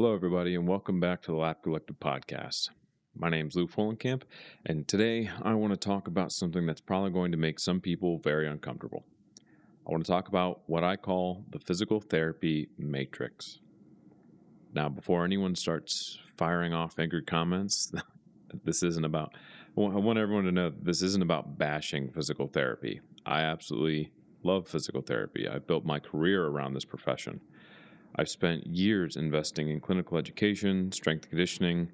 Hello, everybody, and welcome back to the Lab Collective podcast. My name is Lou Follenkamp, and today I want to talk about something that's probably going to make some people very uncomfortable. I want to talk about what I call the physical therapy matrix. Now, before anyone starts firing off angry comments, this isn't about, I want everyone to know this isn't about bashing physical therapy. I absolutely love physical therapy. I've built my career around this profession. I've spent years investing in clinical education, strength conditioning,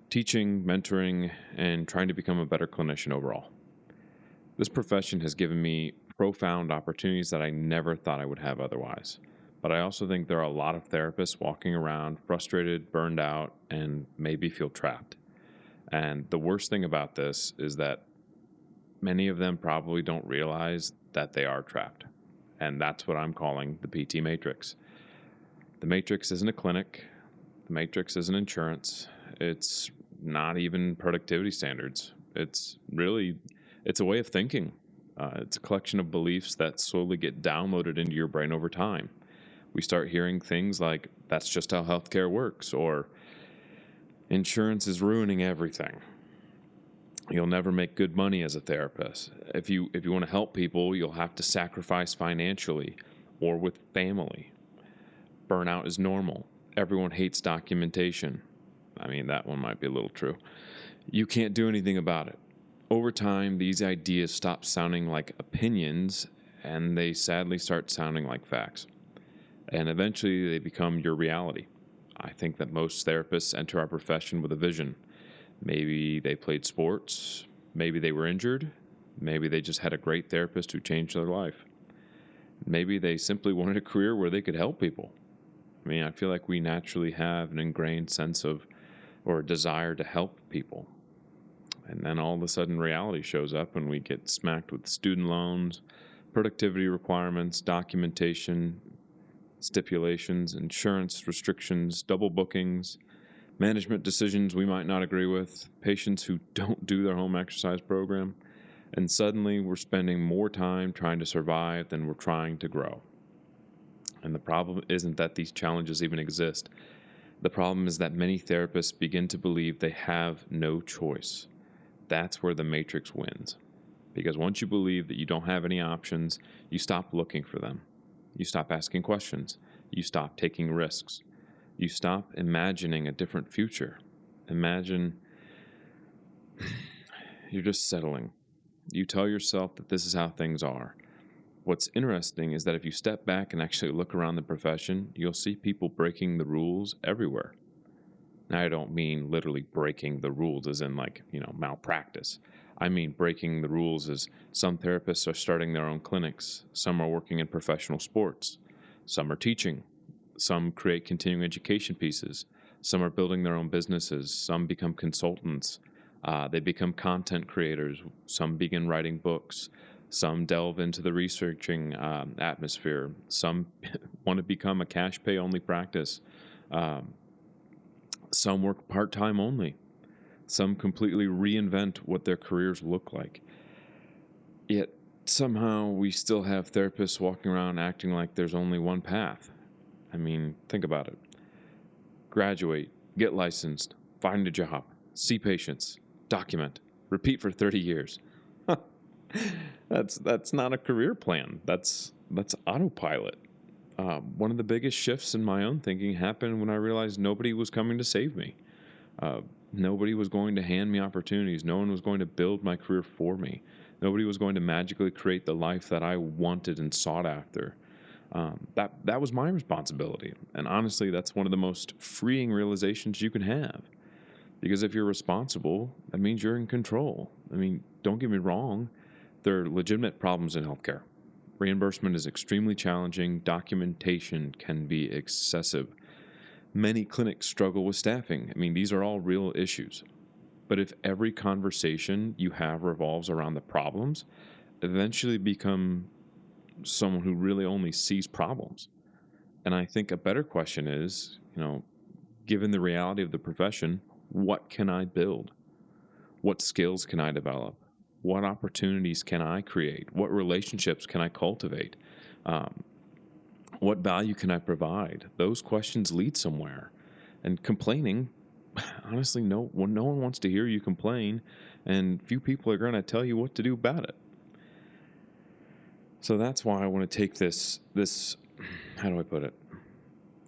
teaching, mentoring, and trying to become a better clinician overall. This profession has given me profound opportunities that I never thought I would have otherwise. But I also think there are a lot of therapists walking around frustrated, burned out, and maybe feel trapped. And the worst thing about this is that many of them probably don't realize that they are trapped. And that's what I'm calling the PT matrix. The matrix isn't a clinic. The matrix isn't insurance. It's not even productivity standards. It's a way of thinking. It's a collection of beliefs that slowly get downloaded into your brain over time. We start hearing things like, that's just how healthcare works, or insurance is ruining everything. You'll never make good money as a therapist. If you want to help people, you'll have to sacrifice financially or with family. Burnout is normal. Everyone hates documentation. I mean, that one might be a little true. You can't do anything about it. Over time, these ideas stop sounding like opinions and they sadly start sounding like facts. And eventually they become your reality. I think that most therapists enter our profession with a vision. Maybe they played sports. Maybe they were injured. Maybe they just had a great therapist who changed their life. Maybe they simply wanted a career where they could help people. I mean, I feel like we naturally have an ingrained sense of or a desire to help people. And then all of a sudden reality shows up and we get smacked with student loans, productivity requirements, documentation, stipulations, insurance restrictions, double bookings, management decisions we might not agree with, patients who don't do their home exercise program, and suddenly we're spending more time trying to survive than we're trying to grow. And the problem isn't that these challenges even exist. The problem is that many therapists begin to believe they have no choice. That's where the matrix wins. Because once you believe that you don't have any options, you stop looking for them. You stop asking questions. You stop taking risks. You stop imagining a different future. Imagine you're just settling. You tell yourself that this is how things are. What's interesting is that if you step back and actually look around the profession, you'll see people breaking the rules everywhere. Now, I don't mean literally breaking the rules as in malpractice. I mean breaking the rules as some therapists are starting their own clinics, some are working in professional sports, some are teaching, some create continuing education pieces, some are building their own businesses, some become consultants, they become content creators, some begin writing books. Some delve into the researching atmosphere. Some want to become a cash pay only practice. Some work part-time only. Some completely reinvent what their careers look like. Yet somehow we still have therapists walking around acting like there's only one path. I mean, think about it. Graduate, get licensed, find a job, see patients, document, repeat for 30 years. That's not a career plan. That's autopilot. One of the biggest shifts in my own thinking happened when I realized nobody was coming to save me. Nobody was going to hand me opportunities. No one was going to build my career for me. Nobody was going to magically create the life that I wanted and sought after. That was my responsibility. And honestly, that's one of the most freeing realizations you can have. Because if you're responsible, that means you're in control. I mean, don't get me wrong. There are legitimate problems in healthcare. Reimbursement is extremely challenging. Documentation can be excessive. Many clinics struggle with staffing. I mean, these are all real issues. But if every conversation you have revolves around the problems, eventually become someone who really only sees problems. And I think a better question is, given the reality of the profession, what can I build? What skills can I develop? What opportunities can I create? What relationships can I cultivate? What value can I provide? Those questions lead somewhere. And complaining, honestly, no one wants to hear you complain, and few people are going to tell you what to do about it. So that's why I want to take this how do I put it?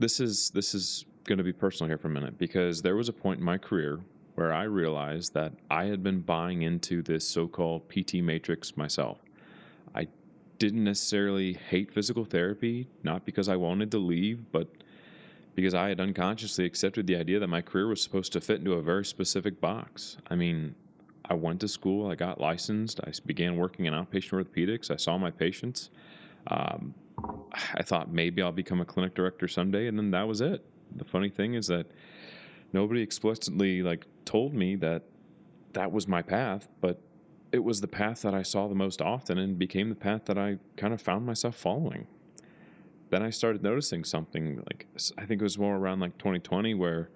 This is going to be personal here for a minute, because there was a point in my career where I realized that I had been buying into this so-called PT matrix myself. I didn't necessarily hate physical therapy, not because I wanted to leave, but because I had unconsciously accepted the idea that my career was supposed to fit into a very specific box. I mean, I went to school, I got licensed, I began working in outpatient orthopedics, I saw my patients. Um, I thought maybe I'll become a clinic director someday, and then that was it. The funny thing is that nobody explicitly told me that that was my path, but it was the path that I saw the most often and became the path that I kind of found myself following. Then I started noticing something, I think it was more around 2020, where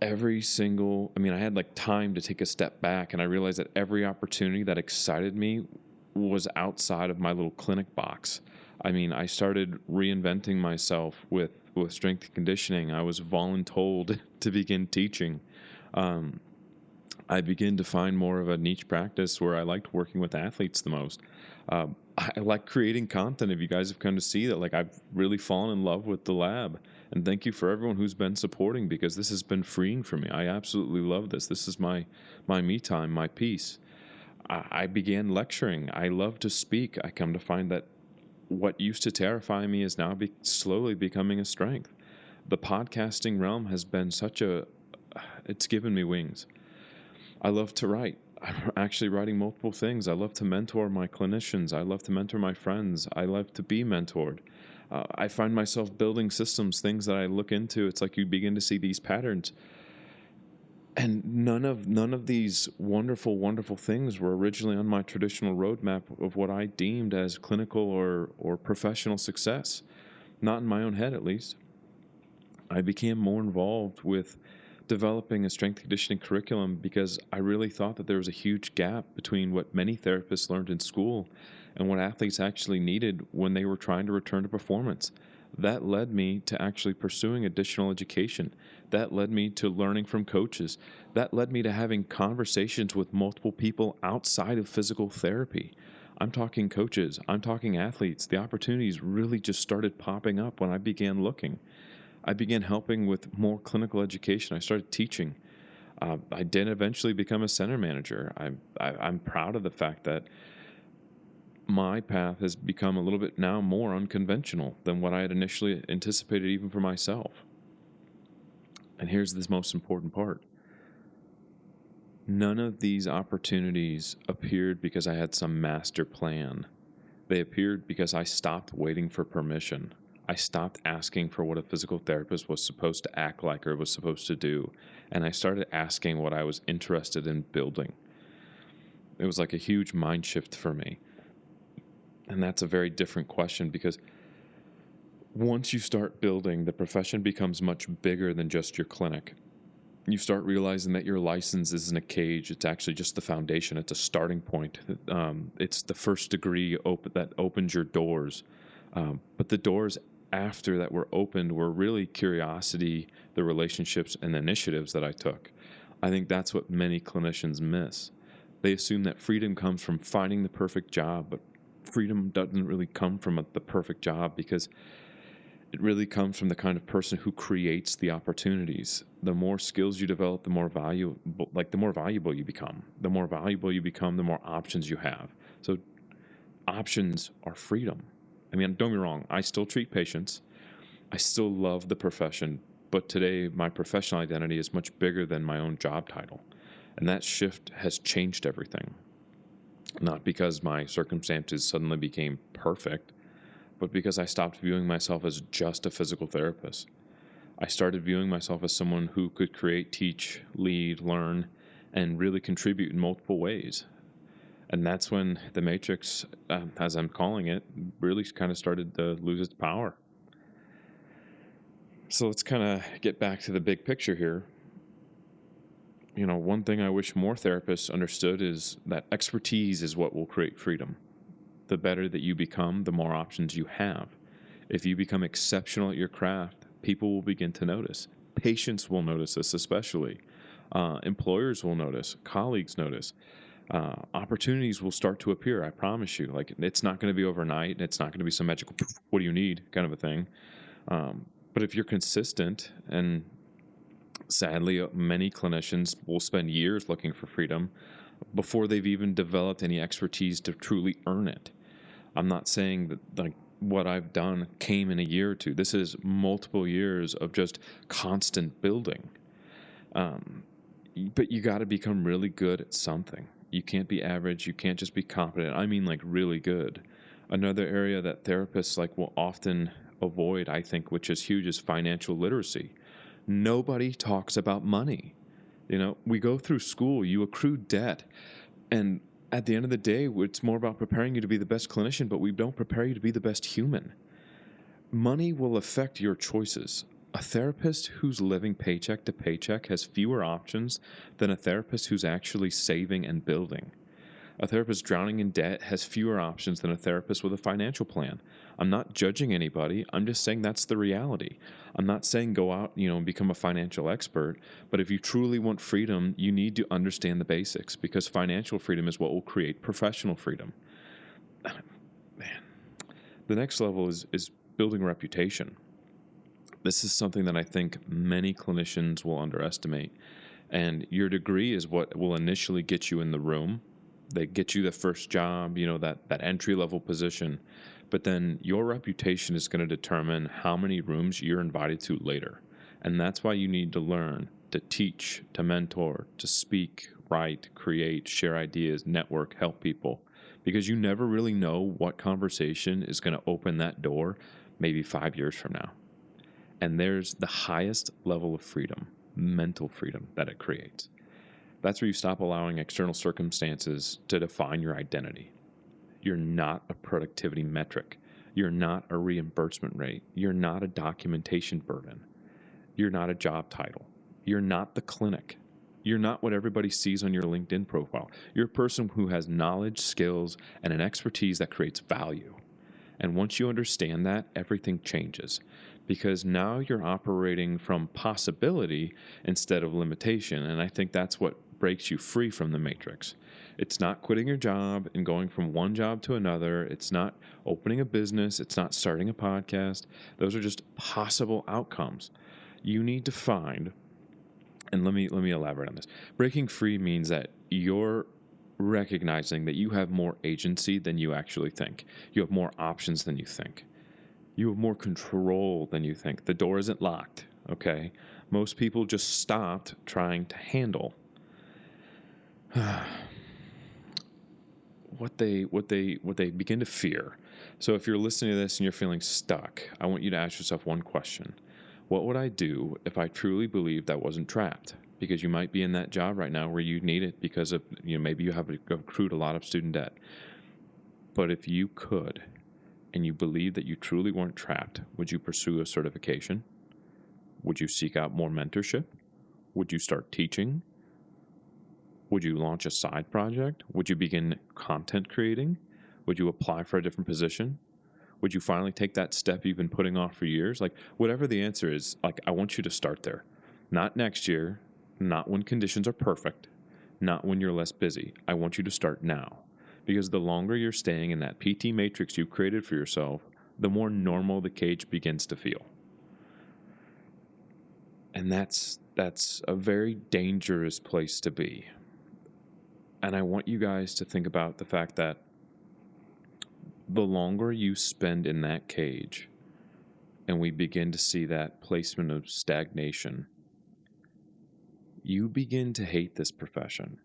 I had time to take a step back, and I realized that every opportunity that excited me was outside of my little clinic box. I mean, I started reinventing myself with strength and conditioning. I was voluntold to begin teaching. Um, I began to find more of a niche practice where I liked working with athletes the most. I like creating content. If you guys have come to see that, I've really fallen in love with the lab. And thank you for everyone who's been supporting, because this has been freeing for me. I absolutely love this. This is my me time, my peace. I began lecturing. I love to speak. I come to find that what used to terrify me is now slowly becoming a strength. The podcasting realm has been it's given me wings. I love to write. I'm actually writing multiple things. I love to mentor my clinicians. I love to mentor my friends. I love to be mentored. I find myself building systems, things that I look into. It's like you begin to see these patterns. And none of these wonderful things were originally on my traditional roadmap of what I deemed as clinical or professional success. Not in my own head, at least. I became more involved with developing a strength conditioning curriculum because I really thought that there was a huge gap between what many therapists learned in school and what athletes actually needed when they were trying to return to performance. That led me to actually pursuing additional education. That led me to learning from coaches. That led me to having conversations with multiple people outside of physical therapy. I'm talking coaches, I'm talking athletes. The opportunities really just started popping up when I began looking. I began helping with more clinical education. I started teaching. I did eventually become a center manager. I'm proud of the fact that my path has become a little bit now more unconventional than what I had initially anticipated, even for myself. And here's this most important part. None of these opportunities appeared because I had some master plan. They appeared because I stopped waiting for permission. I stopped asking for what a physical therapist was supposed to act like or was supposed to do, and I started asking what I was interested in building. It was like a huge mind shift for me. And that's a very different question, because once you start building, the profession becomes much bigger than just your clinic. You start realizing that your license isn't a cage. It's actually just the foundation. It's a starting point. It's the first degree that opens your doors. But the doors after that were opened were really curiosity, the relationships, and the initiatives that I took. I think that's what many clinicians miss. They assume that freedom comes from finding the perfect job, but freedom doesn't really come from the perfect job, because it really comes from the kind of person who creates the opportunities. The more skills you develop, the more valuable you become. The more valuable you become, the more options you have. So options are freedom. I mean, don't get me wrong, I still treat patients. I still love the profession, but today my professional identity is much bigger than my own job title. And that shift has changed everything. Not because my circumstances suddenly became perfect, but because I stopped viewing myself as just a physical therapist. I started viewing myself as someone who could create, teach, lead, learn, and really contribute in multiple ways. And that's when the Matrix, as I'm calling it, really kind of started to lose its power. So let's kind of get back to the big picture here. You know, one thing I wish more therapists understood is that expertise is what will create freedom. The better that you become, the more options you have. If you become exceptional at your craft, people will begin to notice. Patients will notice this, especially. Employers will notice. Colleagues notice. Opportunities will start to appear. I promise you. Like, it's not going to be overnight. It's not going to be some magical, what do you need kind of a thing. But if you're consistent, and sadly, many clinicians will spend years looking for freedom before they've even developed any expertise to truly earn it. I'm not saying that like what I've done came in a year or two. This is multiple years of just constant building. But you got to become really good at something. You can't be average. You can't just be competent. I mean, like, really good. Another area that therapists like will often avoid, I think, which is huge, is financial literacy. Nobody talks about money. We go through school, you accrue debt, and at the end of the day, it's more about preparing you to be the best clinician, but we don't prepare you to be the best human. Money will affect your choices. A therapist who's living paycheck to paycheck has fewer options than a therapist who's actually saving and building. A therapist drowning in debt has fewer options than a therapist with a financial plan. I'm not judging anybody. I'm just saying that's the reality. I'm not saying go out, and become a financial expert. But if you truly want freedom, you need to understand the basics, because financial freedom is what will create professional freedom. Man, the next level is building reputation. This is something that I think many clinicians will underestimate. And your degree is what will initially get you in the room. They get you the first job, that entry-level position. But then your reputation is going to determine how many rooms you're invited to later. And that's why you need to learn to teach, to mentor, to speak, write, create, share ideas, network, help people. Because you never really know what conversation is going to open that door maybe 5 years from now. And there's the highest level of freedom, mental freedom, that it creates. That's where you stop allowing external circumstances to define your identity. You're not a productivity metric. You're not a reimbursement rate. You're not a documentation burden. You're not a job title. You're not the clinic. You're not what everybody sees on your LinkedIn profile. You're a person who has knowledge, skills, and an expertise that creates value. And once you understand that, everything changes, because now you're operating from possibility instead of limitation. And I think that's what breaks you free from the matrix. It's not quitting your job and going from one job to another. It's not opening a business. It's not starting a podcast. Those are just possible outcomes. You need to find, and let me elaborate on this. Breaking free means that you're recognizing that you have more agency than you actually think. You have more options than you think. You have more control than you think. The door isn't locked, okay? Most people just stopped trying to handle what they begin to fear. So if you're listening to this and you're feeling stuck, I want you to ask yourself one question. What would I do if I truly believed I wasn't trapped? Because you might be in that job right now where you need it because of, maybe you have accrued a lot of student debt. But if you could, and you believe that you truly weren't trapped, would you pursue a certification? Would you seek out more mentorship? Would you start teaching? Would you launch a side project? Would you begin content creating? Would you apply for a different position? Would you finally take that step you've been putting off for years? Like, whatever the answer is, I want you to start there. Not next year, not when conditions are perfect, not when you're less busy. I want you to start now. Because the longer you're staying in that PT matrix you've created for yourself, the more normal the cage begins to feel. And that's a very dangerous place to be. And I want you guys to think about the fact that the longer you spend in that cage, and we begin to see that placement of stagnation, you begin to hate this profession.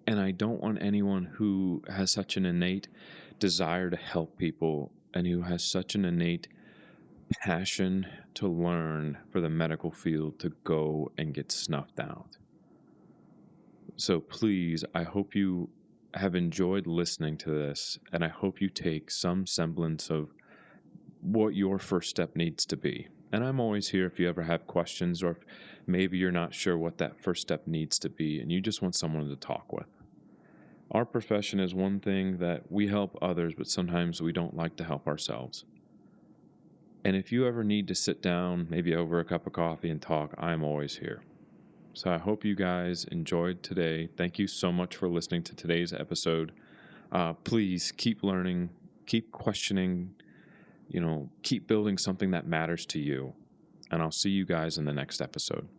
And I don't want anyone who has such an innate desire to help people and who has such an innate passion to learn for the medical field to go and get snuffed out. So please, I hope you have enjoyed listening to this, and I hope you take some semblance of what your first step needs to be. And I'm always here if you ever have questions, or if maybe you're not sure what that first step needs to be and you just want someone to talk with. Our profession is one thing that we help others, but sometimes we don't like to help ourselves. And if you ever need to sit down, maybe over a cup of coffee and talk, I'm always here. So I hope you guys enjoyed today. Thank you so much for listening to today's episode. Please keep learning, keep questioning, keep building something that matters to you. And I'll see you guys in the next episode.